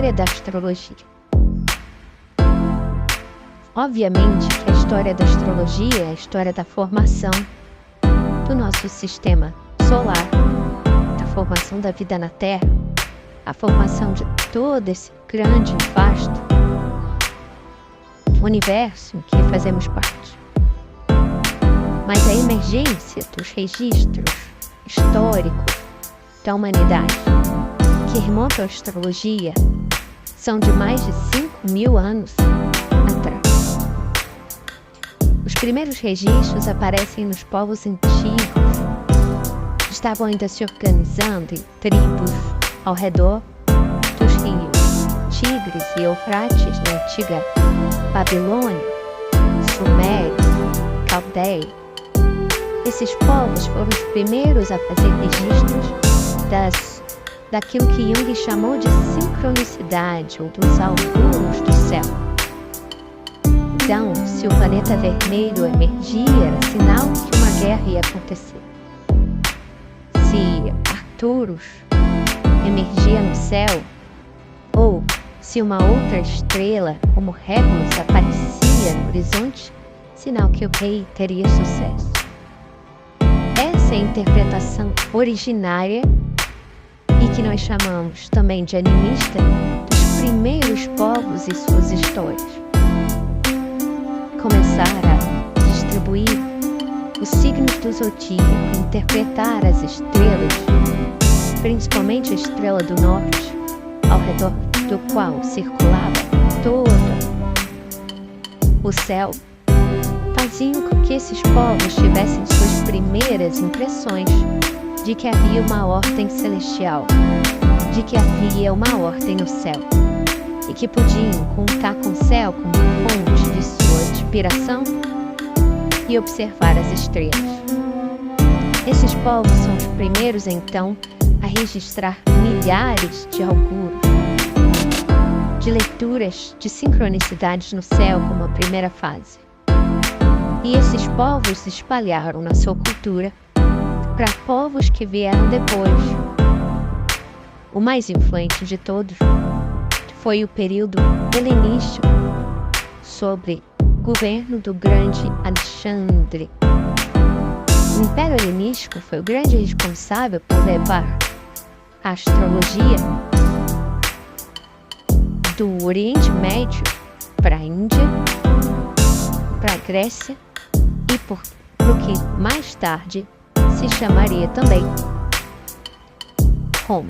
história da astrologia. Obviamente que a história da astrologia é a história da formação do nosso sistema solar, da formação da vida na Terra, a formação de todo esse grande e vasto universo em que fazemos parte. Mas a emergência dos registros históricos da humanidade que remontam à astrologia são de mais de 5.000 anos atrás. Os primeiros registros aparecem nos povos antigos, que estavam ainda se organizando em tribos ao redor dos rios Tigres e Eufrates na antiga Babilônia, Suméria, Caldeia. Esses povos foram os primeiros a fazer registros daquilo que Jung chamou de sincronicidade ou dos augúrios do céu. Então, se o planeta vermelho emergia, era sinal que uma guerra ia acontecer. Se Arcturus emergia no céu, ou se uma outra estrela, como Regulus, aparecia no horizonte, sinal que o rei teria sucesso. Essa é a interpretação originária e que nós chamamos também de animista dos primeiros povos e suas histórias. Começaram a distribuir os signos do zodíaco, interpretar as estrelas, principalmente a estrela do norte, ao redor do qual circulava todo o céu, faziam com que esses povos tivessem suas primeiras impressões de que havia uma ordem celestial, de que havia uma ordem no céu, e que podiam contar com o céu como fonte de sua inspiração e observar as estrelas. Esses povos são os primeiros, então, a registrar milhares de augúrios, de leituras de sincronicidades no céu como a primeira fase. E esses povos se espalharam na sua cultura para povos que vieram depois. O mais influente de todos foi o período helenístico, sob o governo do grande Alexandre. O Império Helenístico foi o grande responsável por levar a astrologia do Oriente Médio para a Índia, para a Grécia e por o que mais tarde se chamaria também Roma.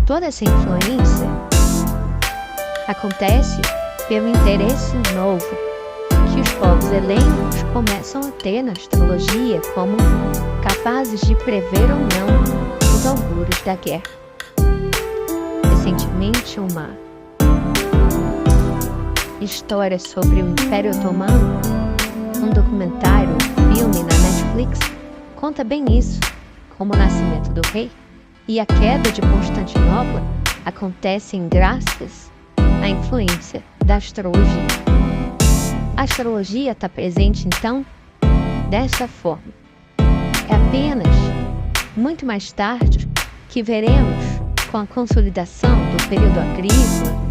Toda essa influência acontece pelo interesse novo que os povos helênicos começam a ter na astrologia como capazes de prever ou não os augúrios da guerra. Recentemente, uma história sobre o Império Otomano, um documentário, filme na Netflix, conta bem isso, como o nascimento do rei e a queda de Constantinopla acontecem graças à influência da astrologia. A astrologia está presente, então, dessa forma. É apenas muito mais tarde que veremos, com a consolidação do período agrícola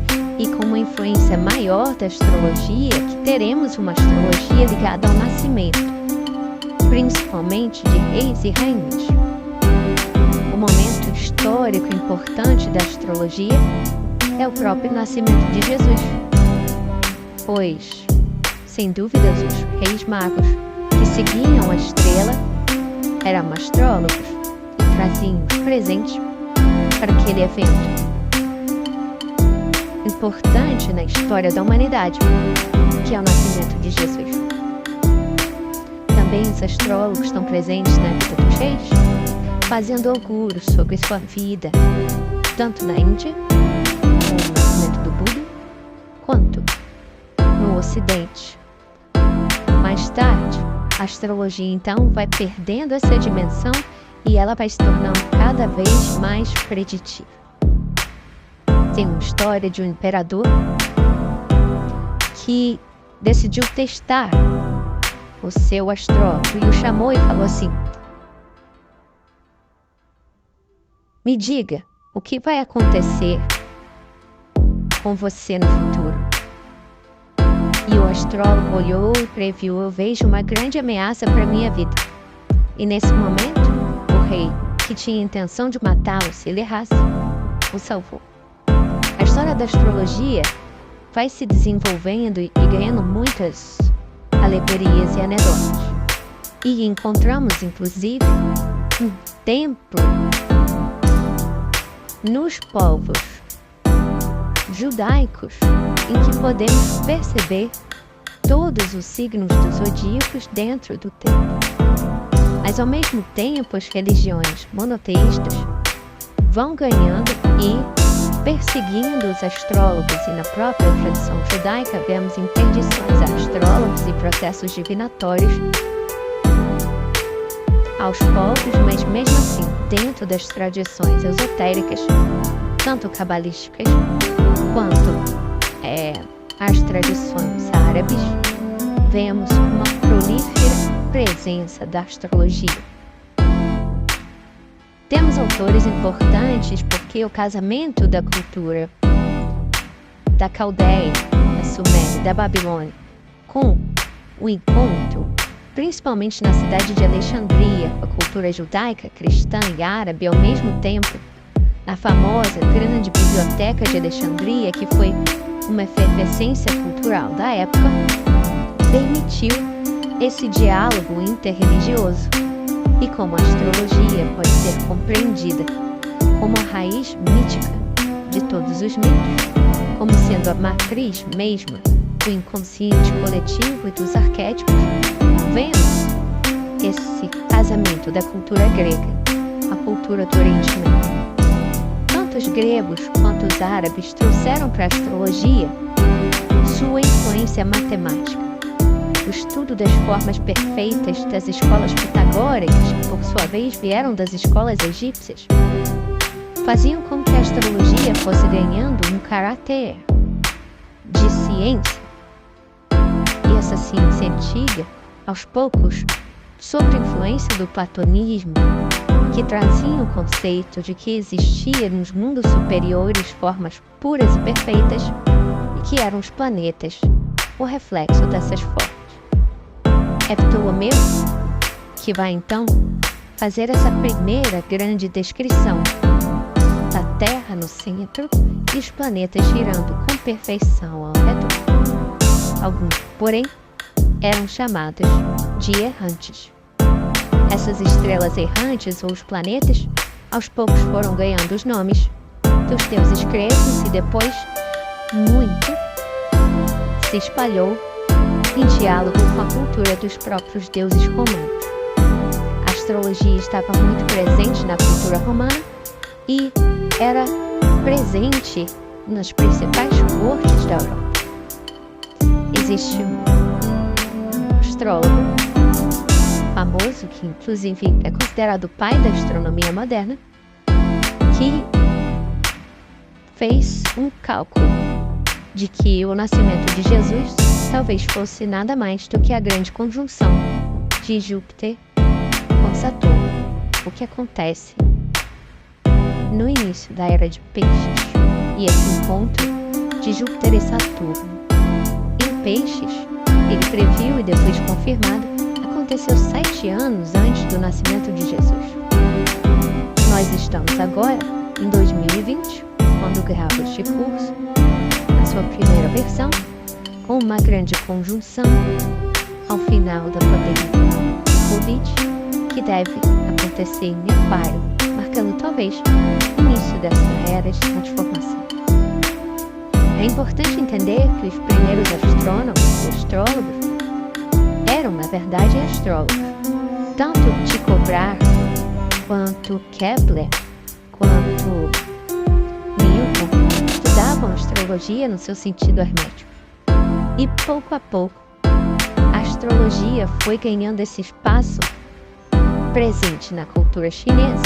e com uma influência maior da astrologia, que teremos uma astrologia ligada ao nascimento, principalmente de reis e rainhas. O momento histórico importante da astrologia é o próprio nascimento de Jesus, pois, sem dúvidas, os reis magos que seguiam a estrela eram astrólogos e traziam os presentes para aquele evento importante na história da humanidade, que é o nascimento de Jesus. Também os astrólogos estão presentes na vida dos reis, fazendo augúrios sobre sua vida, tanto na Índia, com o nascimento do Buda, quanto no Ocidente. Mais tarde, a astrologia então vai perdendo essa dimensão e ela vai se tornando cada vez mais preditiva. Tem uma história de um imperador que decidiu testar o seu astrólogo e o chamou e falou assim: me diga o que vai acontecer com você no futuro. E o astrólogo olhou e previu: eu vejo uma grande ameaça para minha vida. E nesse momento, o rei, que tinha intenção de matá-lo se ele errasse, o salvou. A história da astrologia vai se desenvolvendo e ganhando muitas alegorias e anedotas. E encontramos, inclusive, um templo nos povos judaicos em que podemos perceber todos os signos dos zodíacos dentro do templo. Mas ao mesmo tempo, as religiões monoteístas vão ganhando e perseguindo os astrólogos, e na própria tradição judaica vemos interdições a astrólogos e processos divinatórios aos povos, mas mesmo assim, dentro das tradições esotéricas, tanto cabalísticas quanto as tradições árabes, vemos uma prolífera presença da astrologia. Temos autores importantes porque o casamento da cultura da Caldeia, da Suméria, da Babilônia, com o encontro, principalmente na cidade de Alexandria, a cultura judaica, cristã e árabe, ao mesmo tempo, na famosa grande biblioteca de Alexandria, que foi uma efervescência cultural da época, permitiu esse diálogo interreligioso. E como a astrologia pode ser compreendida como a raiz mítica de todos os mitos, como sendo a matriz mesma do inconsciente coletivo e dos arquétipos, vemos esse casamento da cultura grega à cultura do Oriente Médio. Tanto os gregos quanto os árabes trouxeram para a astrologia sua influência matemática. O estudo das formas perfeitas das escolas pitagóricas, que por sua vez vieram das escolas egípcias, faziam com que a astrologia fosse ganhando um caráter de ciência. E essa ciência antiga, aos poucos, sob a influência do platonismo, que trazia o conceito de que existia nos mundos superiores formas puras e perfeitas, e que eram os planetas, o reflexo dessas formas. É Ptolomeu que vai então fazer essa primeira grande descrição da Terra no centro e os planetas girando com perfeição ao redor. Alguns, porém, eram chamados de errantes. Essas estrelas errantes ou os planetas, aos poucos foram ganhando os nomes dos deuses gregos e depois muito se espalhou em diálogo com a cultura dos próprios deuses romanos. A astrologia estava muito presente na cultura romana e era presente nas principais cortes da Europa. Existe um astrólogo famoso, que inclusive é considerado o pai da astronomia moderna, que fez um cálculo de que o nascimento de Jesus talvez fosse nada mais do que a grande conjunção de Júpiter com Saturno, o que acontece no início da Era de Peixes, e esse encontro de Júpiter e Saturno em Peixes, ele previu e depois confirmado, aconteceu 7 anos antes do nascimento de Jesus. Nós estamos agora em 2020, quando gravo este curso, na sua primeira versão, com uma grande conjunção ao final da pandemia Covid, que deve acontecer em Aquário, marcando talvez o início dessa era de transformação. É importante entender que os primeiros astrônomos e astrólogos eram, na verdade, astrólogos. Tanto Tycho Brahe, quanto Kepler, quanto Newton estudavam astrologia no seu sentido hermético. E pouco a pouco, a astrologia foi ganhando esse espaço presente na cultura chinesa,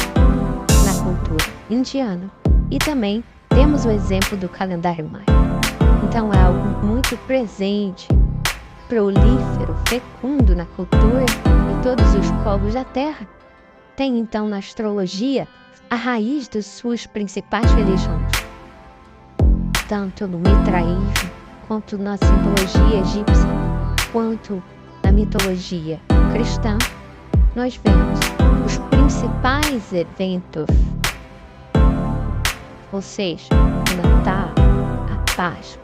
na cultura indiana, e também temos o exemplo do calendário maia. Então é algo muito presente, prolífero, fecundo na cultura, e todos os povos da Terra têm então na astrologia a raiz das suas principais religiões. tanto no mitraísmo, quanto na simbologia egípcia, quanto na mitologia cristã, nós vemos os principais eventos, ou seja, o Natal, a Páscoa,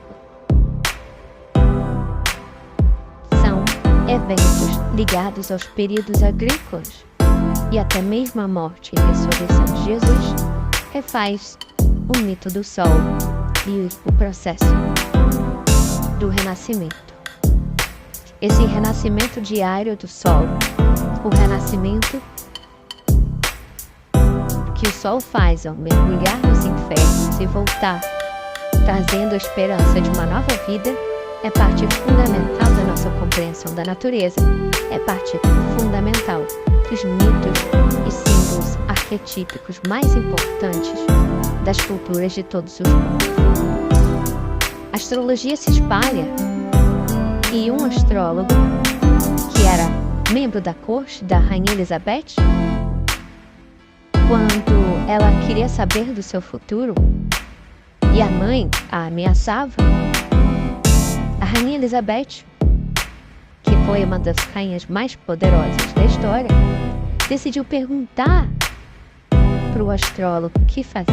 são eventos ligados aos períodos agrícolas, e até mesmo a morte e ressurreição de Jesus refaz o mito do sol e o processo do renascimento. Esse renascimento diário do sol, o renascimento que o sol faz ao mergulhar nos infernos e voltar, trazendo a esperança de uma nova vida, é parte fundamental da nossa compreensão da natureza, é parte fundamental dos mitos e símbolos arquetípicos mais importantes das culturas de todos os povos. A astrologia se espalha e um astrólogo, que era membro da corte da Rainha Elizabeth, quando ela queria saber do seu futuro e a mãe a ameaçava, a Rainha Elizabeth, que foi uma das rainhas mais poderosas da história, decidiu perguntar para o astrólogo o que fazer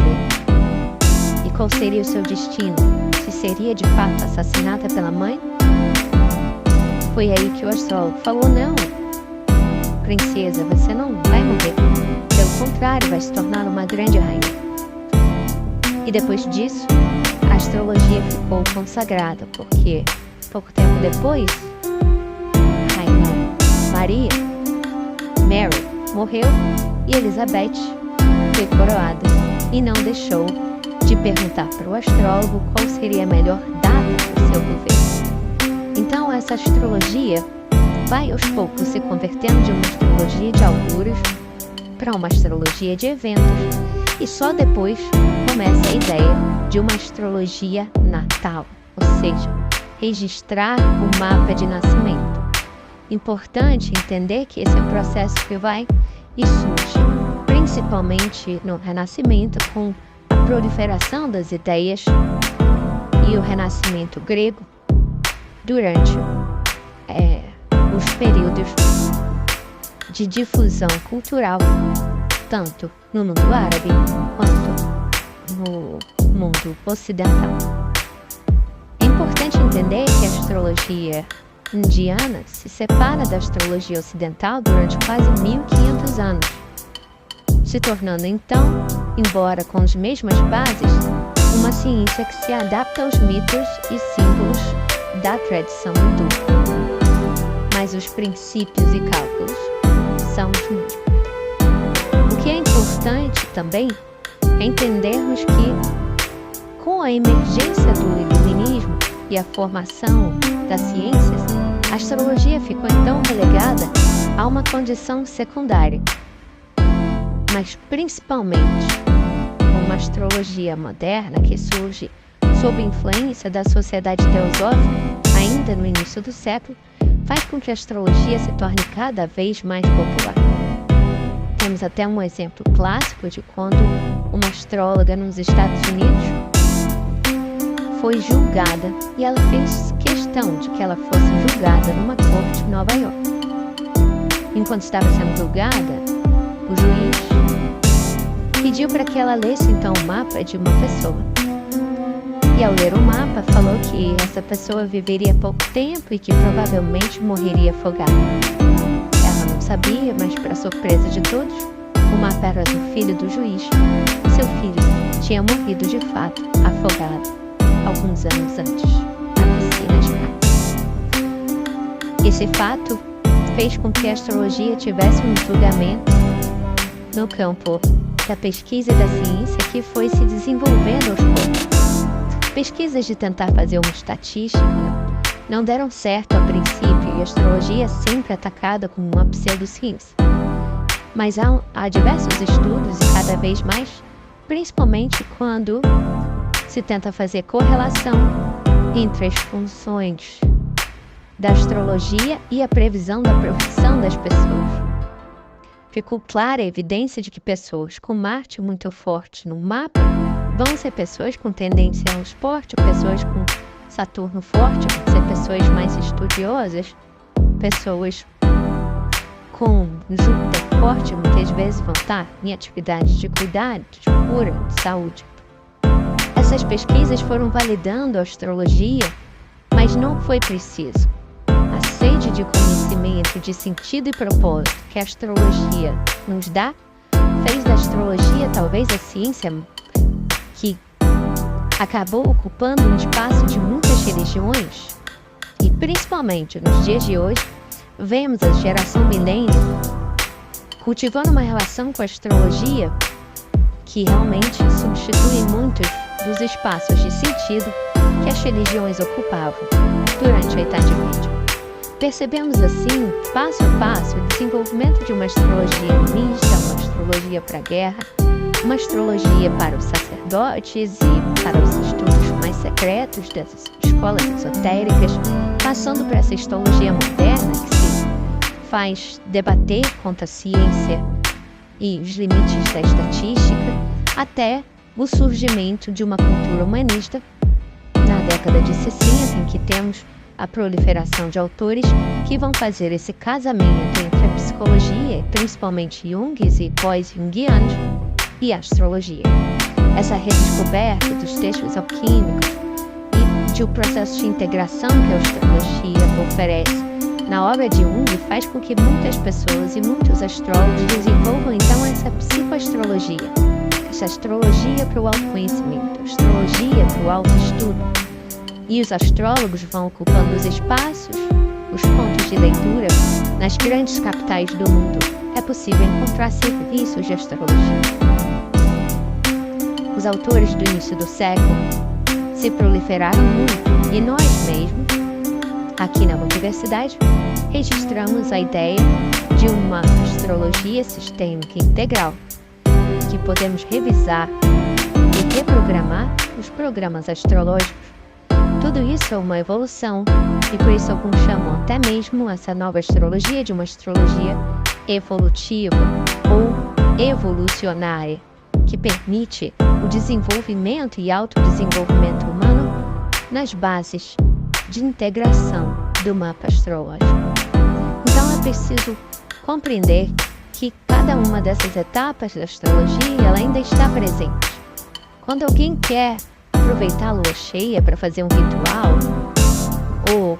e qual seria o seu destino, se seria de fato assassinada pela mãe. Foi aí que o astrólogo falou: não, princesa, você não vai morrer, pelo contrário, vai se tornar uma grande rainha. E depois disso, a astrologia ficou consagrada, porque pouco tempo depois, a rainha Mary, morreu e Elizabeth foi coroada e não deixou de perguntar para o astrólogo qual seria a melhor data para o seu governo. Então essa astrologia vai aos poucos se convertendo de uma astrologia de auguros para uma astrologia de eventos, e só depois começa a ideia de uma astrologia natal, ou seja, registrar o mapa de nascimento. Importante entender que esse é um processo que vai e surge principalmente no Renascimento, com a proliferação das ideias e o Renascimento grego durante os períodos de difusão cultural, tanto no mundo árabe quanto no mundo ocidental. É importante entender que a astrologia indiana se separa da astrologia ocidental durante quase 1500 anos, se tornando então, embora com as mesmas bases, uma ciência que se adapta aos mitos e símbolos da tradição hindu. Mas os princípios e cálculos são os mesmos. O que é importante também é entendermos que, com a emergência do iluminismo e a formação das ciências, a astrologia ficou então relegada a uma condição secundária. Mas principalmente uma astrologia moderna que surge sob influência da sociedade teosófica ainda no início do século, faz com que a astrologia se torne cada vez mais popular. Temos até um exemplo clássico de quando uma astróloga nos Estados Unidos foi julgada, e ela fez questão de que ela fosse julgada numa corte em Nova York. Enquanto estava sendo julgada, o juiz pediu para que ela lesse então o mapa de uma pessoa. E ao ler o mapa, falou que essa pessoa viveria pouco tempo e que provavelmente morreria afogada. Ela não sabia, mas para surpresa de todos, o mapa era do filho do juiz. Seu filho tinha morrido de fato, afogado, alguns anos antes, na piscina de mar. Esse fato fez com que a astrologia tivesse um julgamento no campo da pesquisa e da ciência que foi se desenvolvendo aos poucos. Pesquisas de tentar fazer uma estatística não deram certo a princípio, e a astrologia é sempre atacada como uma pseudociência. Mas há diversos estudos, e cada vez mais, principalmente quando se tenta fazer correlação entre as funções da astrologia e a previsão da profissão das pessoas. Ficou clara a evidência de que pessoas com Marte muito forte no mapa vão ser pessoas com tendência ao esporte, pessoas com Saturno forte, vão ser pessoas mais estudiosas, pessoas com Júpiter forte, muitas vezes vão estar em atividades de cuidado, de cura, de saúde. Essas pesquisas foram validando a astrologia, mas não foi preciso. A sede de conhecimento, de sentido e propósito que a astrologia nos dá, fez da astrologia talvez a ciência que acabou ocupando um espaço de muitas religiões. E principalmente nos dias de hoje, vemos a geração milênio cultivando uma relação com a astrologia que realmente substitui muitos dos espaços de sentido que as religiões ocupavam durante a Idade Média. Percebemos assim, passo a passo, o desenvolvimento de uma astrologia mista, uma astrologia para a guerra, uma astrologia para os sacerdotes e para os estudos mais secretos das escolas esotéricas, passando por essa astrologia moderna que se faz debater contra a ciência e os limites da estatística, até o surgimento de uma cultura humanista na década de 60, em que temos a proliferação de autores que vão fazer esse casamento entre a psicologia, principalmente Jungs e pós-jungianos, e a astrologia. Essa redescoberta dos textos alquímicos e de um processo de integração que a astrologia oferece na obra de Jung faz com que muitas pessoas e muitos astrólogos desenvolvam então essa psicoastrologia, essa astrologia para o autoconhecimento, astrologia para o autoestudo. E os astrólogos vão ocupando os espaços, os pontos de leitura nas grandes capitais do mundo. É possível encontrar serviços de astrologia. Os autores do início do século se proliferaram muito e nós mesmos, aqui na universidade, registramos a ideia de uma astrologia sistêmica integral, que podemos revisar e reprogramar os programas astrológicos. Tudo isso é uma evolução, e por isso alguns chamam até mesmo essa nova astrologia de uma astrologia evolutiva ou evolucionária, que permite o desenvolvimento e autodesenvolvimento humano nas bases de integração do mapa astrológico. Então é preciso compreender que cada uma dessas etapas da astrologia ela ainda está presente. Quando alguém quer aproveitar a lua cheia para fazer um ritual ou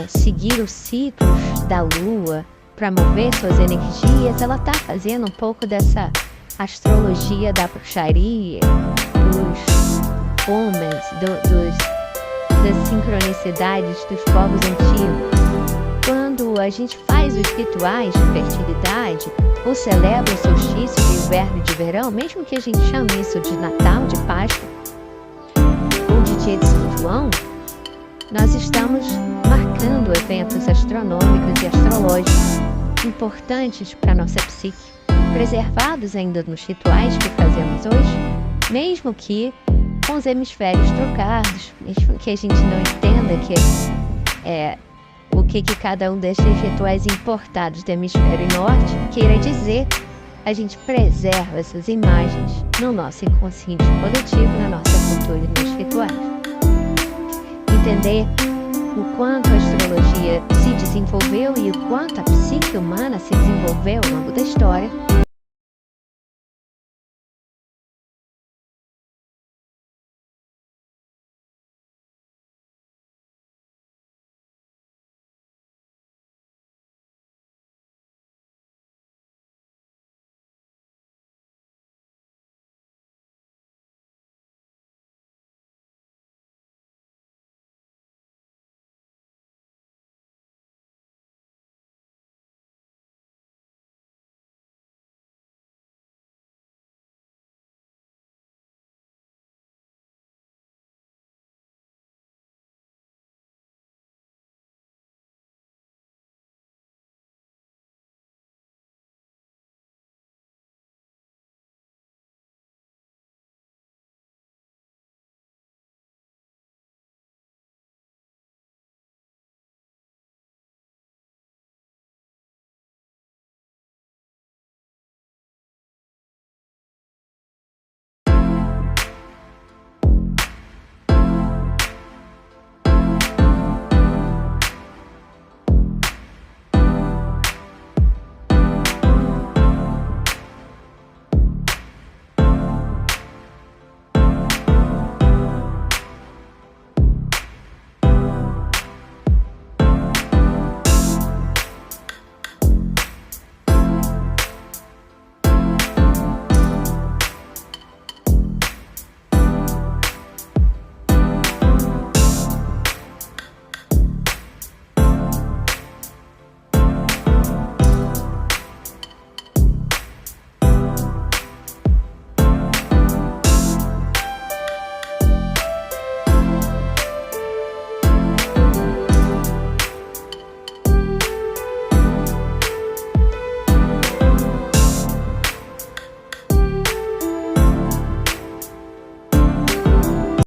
seguir os ciclos da lua para mover suas energias, ela está fazendo um pouco dessa astrologia da bruxaria, dos homens, das sincronicidades dos povos antigos. Quando a gente faz os rituais de fertilidade ou celebra o solstício de inverno e de verão, mesmo que a gente chame isso de Natal, de Páscoa ou de Dia de São João, nós estamos marcando eventos astronômicos e astrológicos importantes para a nossa psique, preservados ainda nos rituais que fazemos hoje, mesmo que com os hemisférios trocados, mesmo que a gente não entenda o que cada um desses rituais importados do hemisfério norte queira dizer, a gente preserva essas imagens no nosso inconsciente coletivo, na nossa cultura e nos rituais. Entender o quanto a astrologia se desenvolveu e o quanto a psique humana se desenvolveu ao longo da história